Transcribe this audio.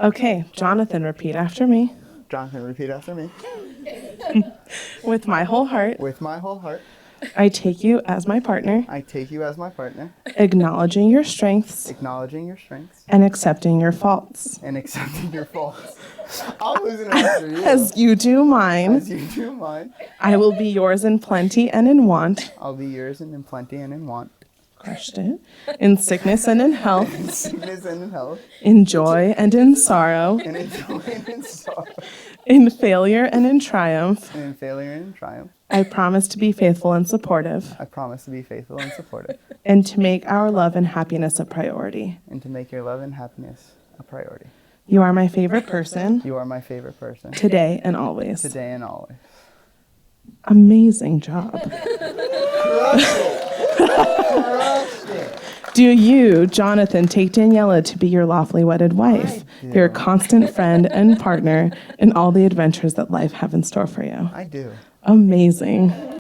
Okay, Jonathan, repeat after me. Jonathan, repeat after me. With my whole heart, With my whole heart, I take you as my partner, I take you as my partner, acknowledging your strengths acknowledging your strengths and accepting your faults. and accepting your faults. I'm losing it after you. As you do mine, As you do mine, I will be yours in plenty and in want. I'll be yours in plenty and in want, Crushed it. In sickness and in health, in sickness and in health, in joy and in sorrow, and in joy and in sorrow, in failure and in triumph. and in failure and in triumph. I promise to be faithful and supportive, I promise to be faithful and supportive, and to make our love and happiness a priority. and to make your love and happiness a priority. You are my favorite person, You are my favorite person, today and always. today and always. Amazing job. Do you, Jonathan, take Daniella to be your lawfully wedded wife, your constant friend and partner in all the adventures that life have in store for you? I do. Amazing.